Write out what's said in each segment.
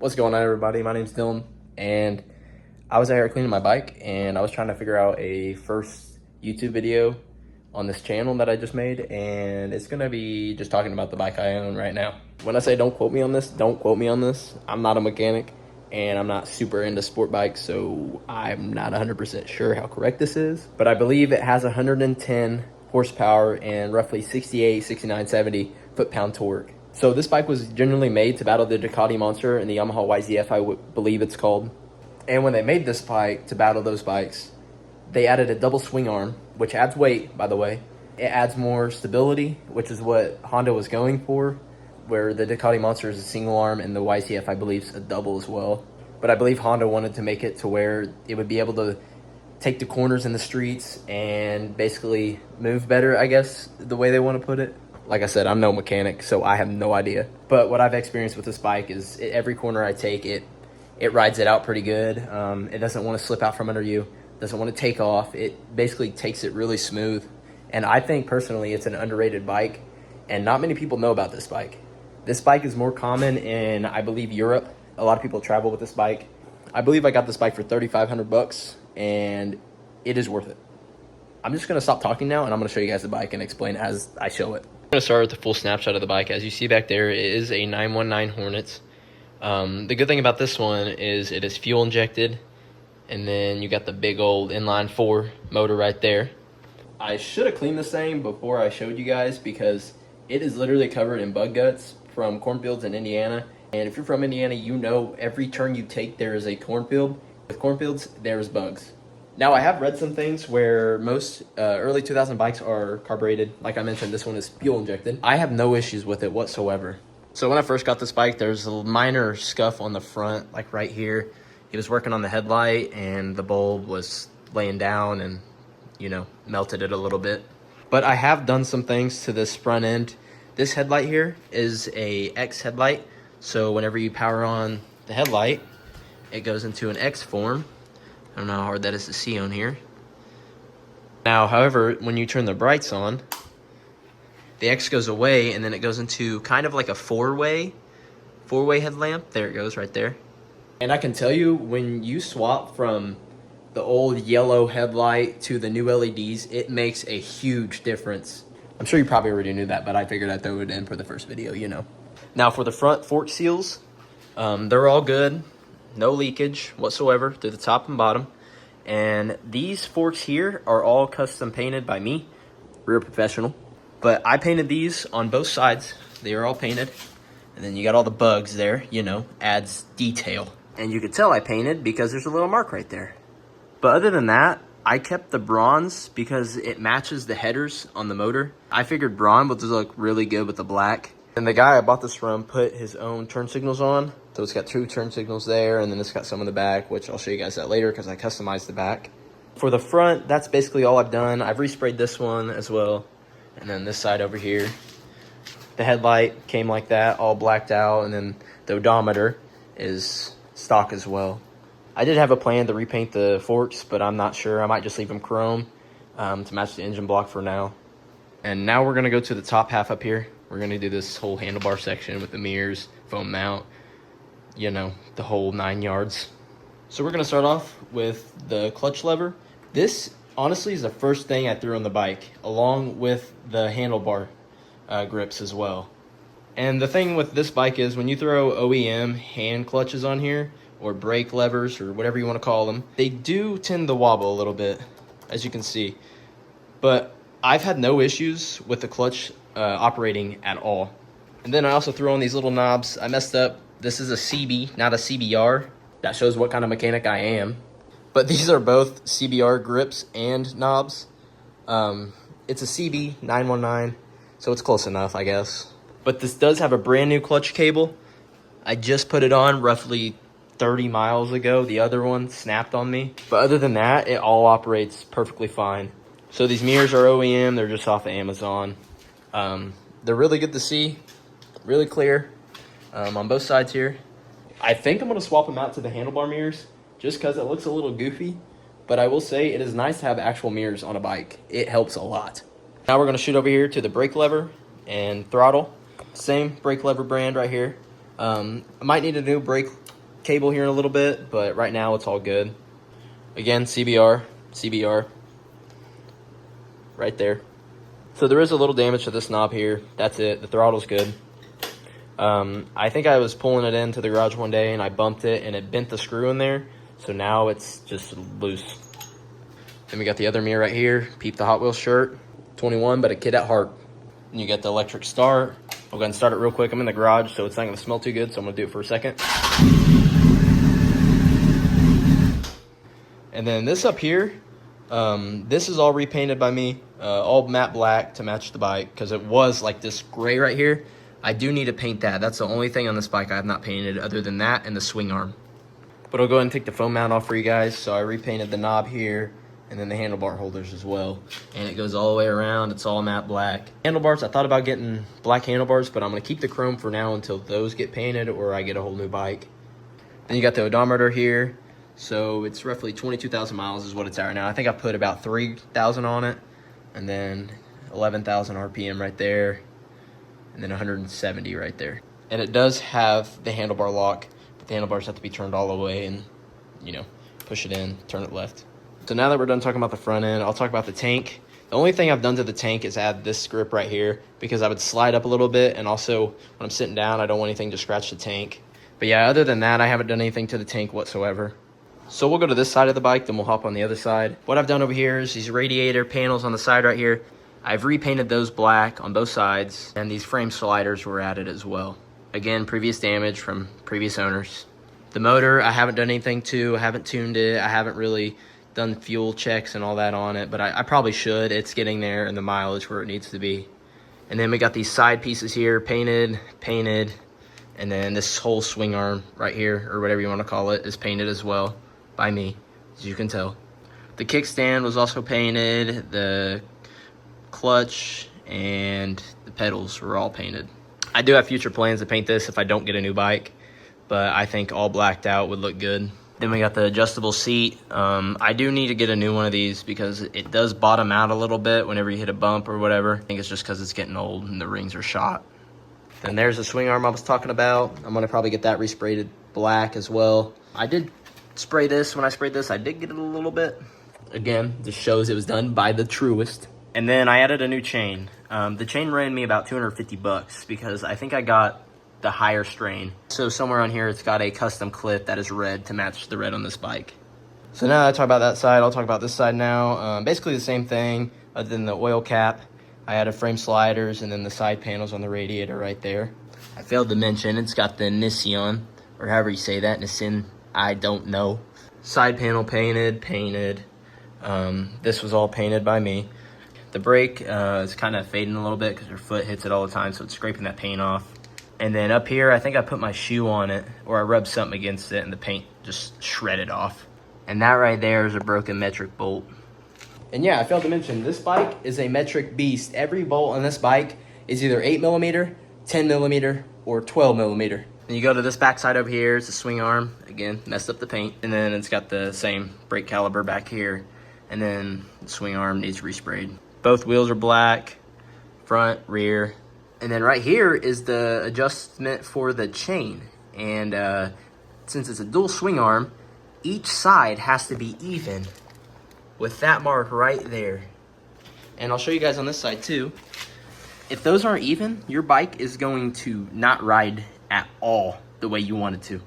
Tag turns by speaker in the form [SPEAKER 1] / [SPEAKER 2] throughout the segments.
[SPEAKER 1] What's going on, everybody? My name's Dylan, and I was out here cleaning my bike, and I was trying to figure out a first YouTube video on this channel that I just made, and it's gonna be just talking about the bike I own right now. When I say don't quote me on this, don't quote me on this. I'm not a mechanic, and I'm not super into sport bikes, so I'm not 100% sure how correct this is, but I believe it has 110 horsepower and roughly 68, 69, 70 foot-pound torque. So this bike was generally made to battle the Ducati Monster and the Yamaha YZF, I would believe it's called. And when they made this bike to battle those bikes, they added a double swing arm, which adds weight, by the way. It adds more stability, which is what Honda was going for, where the Ducati Monster is a single arm and the YZF, I believe, is a double as well. But I believe Honda wanted to make it to where it would be able to take the corners in the streets and basically move better, I guess, the way they want to put it. Like I said, I'm no mechanic, so I have no idea. But what I've experienced with this bike is every corner I take, it rides it out pretty good. It doesn't want to slip out from under you. Doesn't want to take off. It basically takes it really smooth. And I think personally it's an underrated bike, and not many people know about this bike. This bike is more common in, I believe, Europe. A lot of people travel with this bike. I believe I got this bike for $3,500, and it is worth it. I'm just gonna stop talking now, and I'm gonna show you guys the bike and explain it as I show it. I'm gonna start with the full snapshot of the bike. As you see back there, it is a 919 Hornet. The good thing about this one is it is fuel injected, and then you got the big old inline 4 motor right there. I should have cleaned this thing before I showed you guys because it is literally covered in bug guts from cornfields in Indiana. And if you're from Indiana, you know every turn you take there is a cornfield. With cornfields, there's bugs. Now, I have read some things where most early 2000 bikes are carbureted. Like I mentioned, this one is fuel injected. I have no issues with it whatsoever. So when I first got this bike, there's a minor scuff on the front, like right here. He was working on the headlight and the bulb was laying down and, you know, melted it a little bit. But I have done some things to this front end. This headlight here is a X headlight. So whenever you power on the headlight, it goes into an X form. I don't know how hard that is to see on here. Now, however, when you turn the brights on, the X goes away and then it goes into kind of like a four-way headlamp. There it goes right there. And I can tell you, when you swap from the old yellow headlight to the new LEDs, it makes a huge difference. I'm sure you probably already knew that, but I figured I'd throw it in for the first video, you know. Now for the front fork seals, they're all good. No leakage whatsoever through the top and bottom. And these forks here are all custom painted by me. Real professional. But I painted these on both sides. They are all painted. And then you got all the bugs there, you know, adds detail. And you can tell I painted because there's a little mark right there. But other than that, I kept the bronze because it matches the headers on the motor. I figured bronze would look really good with the black. And the guy I bought this from put his own turn signals on. So it's got 2 turn signals there, and then it's got some in the back, which I'll show you guys that later because I customized the back. For the front, that's basically all I've done. I've resprayed this one as well. And then this side over here. The headlight came like that, all blacked out, and then the odometer is stock as well. I did have a plan to repaint the forks, but I'm not sure. I might just leave them chrome to match the engine block for now. And now we're gonna go to the top half up here. We're gonna do this whole handlebar section with the mirrors, foam mount, you know, the whole 9 yards. So we're gonna start off with the clutch lever. This honestly is the first thing I threw on the bike, along with the handlebar grips as well. And the thing with this bike is when you throw OEM hand clutches on here, or brake levers, or whatever you wanna call them, they do tend to wobble a little bit, as you can see. But I've had no issues with the clutch operating at all. And then I also threw on these little knobs. I messed up. This is a CB, not a CBR. That shows what kind of mechanic I am. But these are both CBR grips and knobs. It's a CB 919, so it's close enough, I guess. But this does have a brand new clutch cable. I just put it on roughly 30 miles ago. The other one snapped on me. But other than that, it all operates perfectly fine. So these mirrors are OEM. They're just off of Amazon. They're really good to see. Really clear on both sides here. I think I'm going to swap them out to the handlebar mirrors just because it looks a little goofy. But I will say it is nice to have actual mirrors on a bike. It helps a lot. Now we're going to shoot over here to the brake lever and throttle. Same brake lever brand right here. I might need a new brake cable here in a little bit, but right now it's all good. Again, CBR, right there. So there is a little damage to this knob here. That's it. The throttle's good. I think I was pulling it into the garage one day and I bumped it and it bent the screw in there. So now it's just loose. Then we got the other mirror right here. Peep the Hot Wheels shirt. 21, but a kid at heart. And you got the electric start. I'll go ahead and start it real quick. I'm in the garage, so it's not gonna smell too good, so I'm gonna do it for a second. And then this up here, this is all repainted by me, all matte black to match the bike, because it was like this gray right here. I do need to paint that. That's the only thing on this bike I have not painted other than that and the swing arm. But I'll go ahead and take the foam mount off for you guys. So I repainted the knob here and then the handlebar holders as well. And it goes all the way around. It's all matte black. Handlebars, I thought about getting black handlebars, but I'm gonna keep the chrome for now until those get painted or I get a whole new bike. Then you got the odometer here. So it's roughly 22,000 miles is what it's at right now. I think I put about 3,000 on it and then 11,000 RPM right there. And then 170 right there. And it does have the handlebar lock, but the handlebars have to be turned all the way and, you know, push it in, turn it left. So now that we're done talking about the front end, I'll talk about the tank. The only thing I've done to the tank is add this grip right here because I would slide up a little bit, and also when I'm sitting down, I don't want anything to scratch the tank. But yeah, other than that, I haven't done anything to the tank whatsoever. So we'll go to this side of the bike, then we'll hop on the other side. What I've done over here is these radiator panels on the side right here. I've repainted those black on both sides, and these frame sliders were added as well. Again, previous damage from previous owners. The motor, I haven't done anything to. I haven't tuned it. I haven't really done fuel checks and all that on it, but I probably should. It's getting there and the mileage where it needs to be. And then we got these side pieces here, painted, and then this whole swing arm right here, or whatever you want to call it, is painted as well by me, as you can tell. The kickstand was also painted. The clutch and the pedals were all painted. I do have future plans to paint this if I don't get a new bike, but I think all blacked out would look good. Then we got the adjustable seat. I do need to get a new one of these because it does bottom out a little bit whenever you hit a bump or whatever. I think it's just because it's getting old and the rings are shot. Then there's the swing arm I was talking about. I'm gonna probably get that resprayed black as well. I did spray this. When I sprayed this, I did get it a little bit. Again, just shows it was done by the truest. And then I added a new chain. The chain ran me about 250 bucks because I think I got the higher strain. So somewhere on here, it's got a custom clip that is red to match the red on this bike. So now that I talk about that side, I'll talk about this side now. Basically the same thing other than the oil cap. I added frame sliders and then the side panels on the radiator right there. I failed to mention it's got the Nissan, or however you say that, Nissan, I don't know. Side panel painted. This was all painted by me. The brake is kind of fading a little bit because your foot hits it all the time, so it's scraping that paint off. And then up here, I think I put my shoe on it, or I rubbed something against it, and the paint just shredded off. And that right there is a broken metric bolt. And yeah, I failed to mention, this bike is a metric beast. Every bolt on this bike is either 8mm, 10mm, or 12mm. Then you go to this back side over here, it's a swing arm. Again, messed up the paint. And then it's got the same brake caliper back here. And then the swing arm needs resprayed. Both wheels are black, front, rear. And then right here is the adjustment for the chain. And since it's a dual swing arm, each side has to be even with that mark right there. And I'll show you guys on this side too. If those aren't even, your bike is going to not ride at all the way you want it to.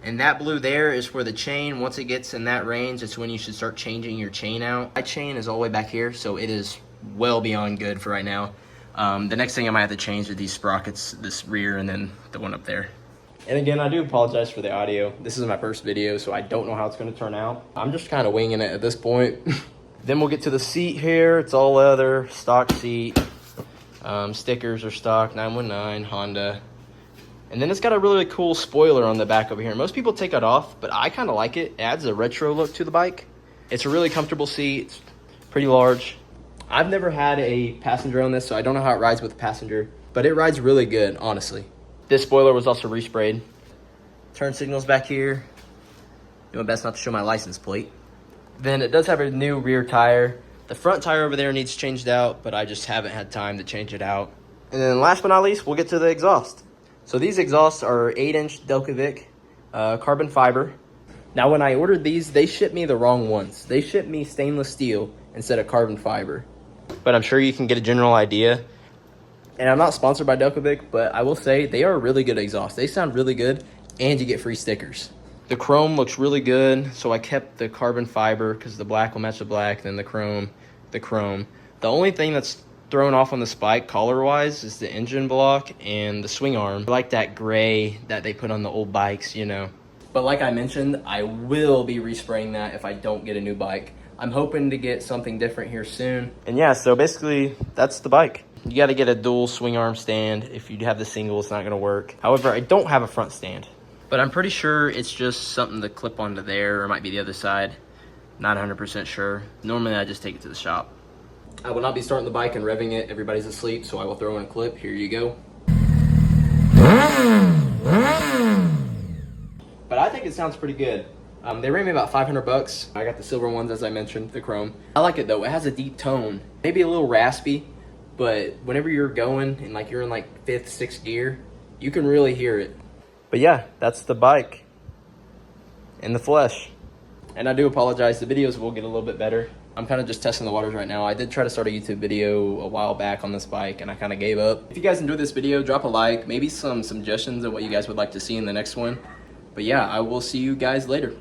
[SPEAKER 1] And that blue there is for the chain. Once it gets in that range, it's when you should start changing your chain out. My chain is all the way back here, so it is well beyond good for right now. The next thing I might have to change are these sprockets, this rear and then the one up there. And again, I do apologize for the audio. This is my first video, so I don't know how it's gonna turn out. I'm just kind of winging it at this point. Then we'll get to the seat here. It's all leather, stock seat. Stickers are stock, 919, Honda. And then it's got a really cool spoiler on the back over here. Most people take it off, but I kind of like it. It adds a retro look to the bike. It's a really comfortable seat. It's pretty large. I've never had a passenger on this, so I don't know how it rides with a passenger, but it rides really good, honestly. This spoiler was also resprayed. Turn signals back here. Do my best not to show my license plate. Then it does have a new rear tire. The front tire over there needs changed out, but I just haven't had time to change it out. And then last but not least, we'll get to the exhaust. So these exhausts are 8-inch Delcovic. carbon fiber. Now, when I ordered these, they shipped me the wrong ones. They shipped me stainless steel instead of carbon fiber. But I'm sure you can get a general idea. And I'm not sponsored by Delcovic, but I will say they are a really good exhaust. They sound really good, and you get free stickers. The chrome looks really good, so I kept the carbon fiber because the black will match the black, then the chrome, the chrome. The only thing that's thrown off on the spike color-wise is the engine block and the swing arm. I like that gray that they put on the old bikes, you know. But like I mentioned, I will be respraying that if I don't get a new bike. I'm hoping to get something different here soon. And yeah, so basically, that's the bike. You got to get a dual swing arm stand. If you have the single, it's not going to work. However, I don't have a front stand. But I'm pretty sure it's just something to clip onto there, or it might be the other side. Not 100% sure. Normally, I just take it to the shop. I will not be starting the bike and revving it. Everybody's asleep, so I will throw in a clip. Here you go. But I think it sounds pretty good. They ran me about 500 bucks. I got the silver ones, as I mentioned, the chrome. I like it though. It has a deep tone. Maybe a little raspy, but whenever you're going and like you're in like 5th, 6th gear, you can really hear it. But yeah, that's the bike in the flesh. And I do apologize. The videos will get a little bit better. I'm kind of just testing the waters right now. I did try to start a YouTube video a while back on this bike and I kind of gave up. If you guys enjoyed this video, drop a like, maybe some suggestions of what you guys would like to see in the next one. But yeah, I will see you guys later.